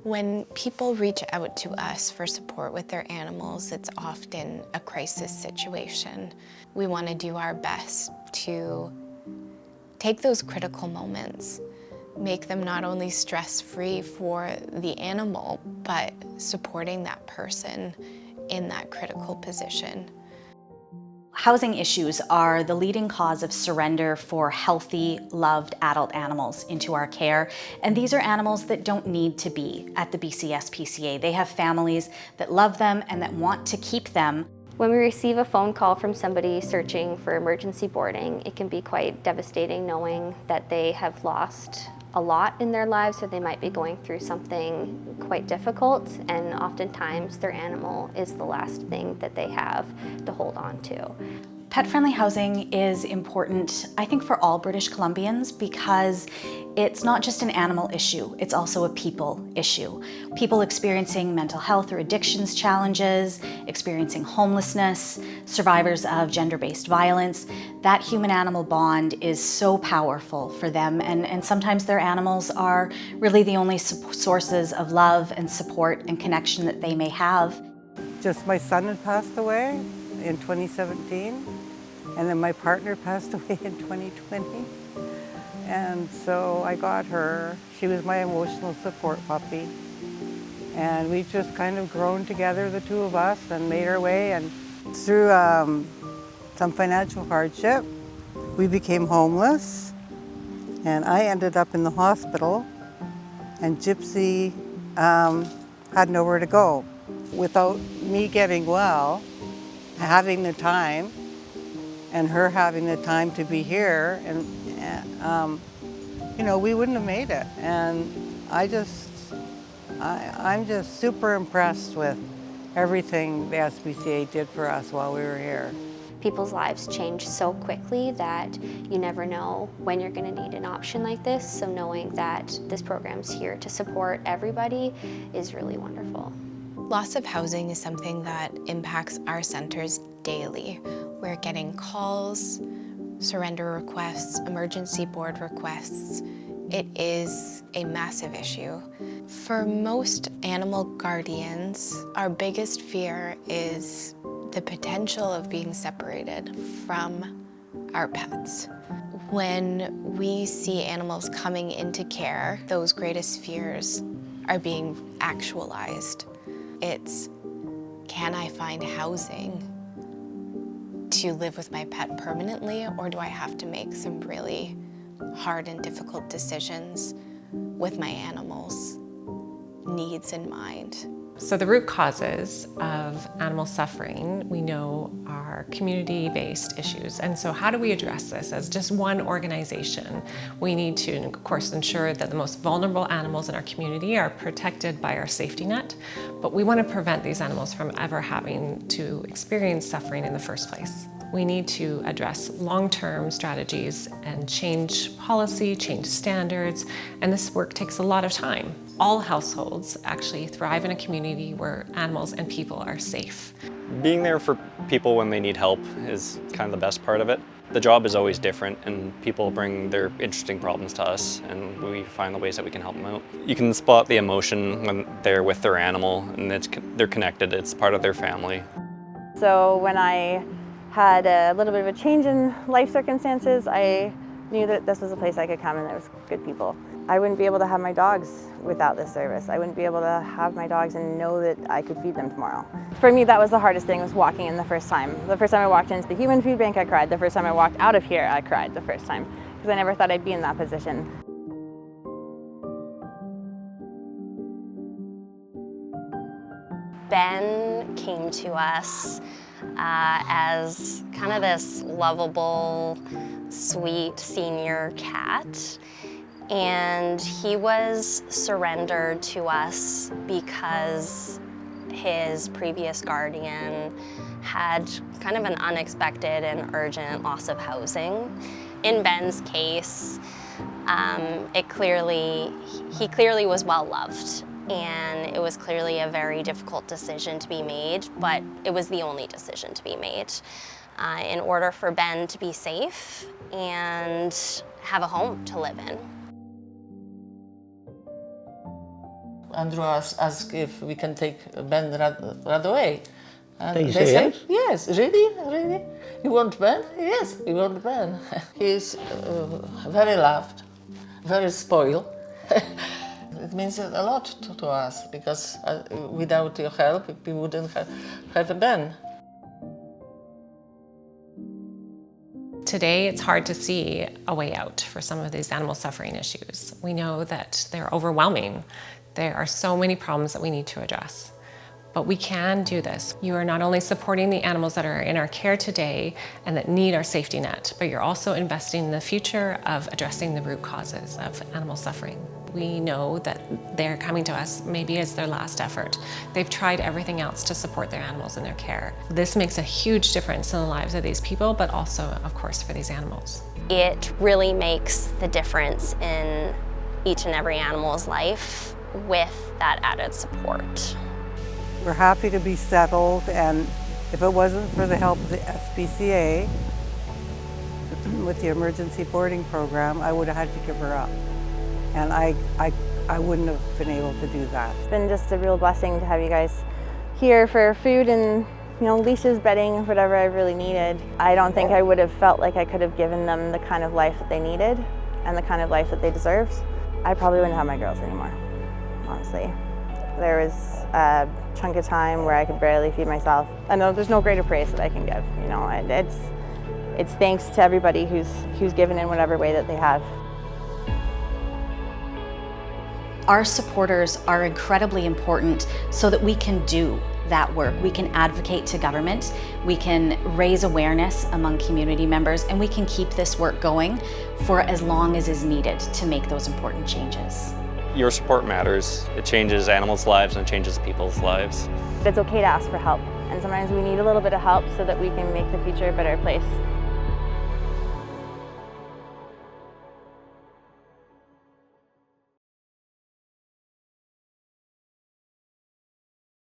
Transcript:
When people reach out to us for support with their animals, it's often a crisis situation. We want to do our best to take those critical moments, make them not only stress-free for the animal, but supporting that person in that critical position. Housing issues are the leading cause of surrender for healthy, loved adult animals into our care. And these are animals that don't need to be at the BC SPCA. They have families that love them and that want to keep them. When we receive a phone call from somebody searching for emergency boarding, it can be quite devastating knowing that they have lost a lot in their lives, or they might be going through something quite difficult, and oftentimes their animal is the last thing that they have to hold on to. Pet-friendly housing is important, I think, for all British Columbians because it's not just an animal issue, it's also a people issue. People experiencing mental health or addictions challenges, experiencing homelessness, survivors of gender-based violence, that human-animal bond is so powerful for them, and sometimes their animals are really the only sources of love and support and connection that they may have. Just my son had passed away in 2017, and then my partner passed away in 2020. And so I got her. She was my emotional support puppy. And we've just kind of grown together, the two of us, and made our way. And through some financial hardship, we became homeless. And I ended up in the hospital, and Gypsy had nowhere to go. Without me getting well, having the time, and her having the time to be here, and you know, we wouldn't have made it. And I'm just super impressed with everything the SPCA did for us while we were here. People's lives change so quickly that you never know when you're going to need an option like this, so knowing that this program's here to support everybody is really wonderful. Loss of housing is something that impacts our centers daily. We're getting calls, surrender requests, emergency board requests. It is a massive issue. For most animal guardians, our biggest fear is the potential of being separated from our pets. When we see animals coming into care, those greatest fears are being actualized. It's, can I find housing to live with my pet permanently, or do I have to make some really hard and difficult decisions with my animals' needs in mind? So the root causes of animal suffering, we know, are community-based issues. And so how do we address this? As just one organization, we need to, of course, ensure that the most vulnerable animals in our community are protected by our safety net, but we want to prevent these animals from ever having to experience suffering in the first place. We need to address long-term strategies and change policy, change standards, and this work takes a lot of time. All households actually thrive in a community where animals and people are safe. Being there for people when they need help is kind of the best part of it. The job is always different, and people bring their interesting problems to us, and we find the ways that we can help them out. You can spot the emotion when they're with their animal, and they're connected, it's part of their family. So when I had a little bit of a change in life circumstances, I knew that this was a place I could come and there was good people. I wouldn't be able to have my dogs without this service. I wouldn't be able to have my dogs and know that I could feed them tomorrow. For me, that was the hardest thing, was walking in the first time. The first time I walked into the human food bank, I cried. The first time I walked out of here, I cried the first time, because I never thought I'd be in that position. Ben came to us as kind of this lovable, sweet senior cat. And he was surrendered to us because his previous guardian had kind of an unexpected and urgent loss of housing. In Ben's case, he clearly was well loved, and it was clearly a very difficult decision to be made, but it was the only decision to be made in order for Ben to be safe and have a home to live in. Andrew asked if we can take Ben right away. And They they say said, yes? yes, really? You want Ben? Yes, we want Ben. He's very loved, very spoiled. It means a lot to us because without your help, we wouldn't have a Ben. Today, it's hard to see a way out for some of these animal suffering issues. We know that they're overwhelming. There are so many problems that we need to address. But we can do this. You are not only supporting the animals that are in our care today and that need our safety net, but you're also investing in the future of addressing the root causes of animal suffering. We know that they're coming to us maybe as their last effort. They've tried everything else to support their animals in their care. This makes a huge difference in the lives of these people, but also, of course, for these animals. It really makes the difference in each and every animal's life with that added support. We're happy to be settled, and if it wasn't for the help of the SPCA with the emergency boarding program, I would have had to give her up. And I wouldn't have been able to do that. It's been just a real blessing to have you guys here for food and leashes, bedding, whatever I really needed. I don't think I would have felt like I could have given them the kind of life that they needed and the kind of life that they deserved. I probably wouldn't have my girls anymore, honestly. There was a chunk of time where I could barely feed myself. I know there's no greater praise that I can give. It's thanks to everybody who's given in whatever way that they have. Our supporters are incredibly important so that we can do that work. We can advocate to government, we can raise awareness among community members, and we can keep this work going for as long as is needed to make those important changes. Your support matters. It changes animals' lives and it changes people's lives. It's okay to ask for help, and sometimes we need a little bit of help so that we can make the future a better place.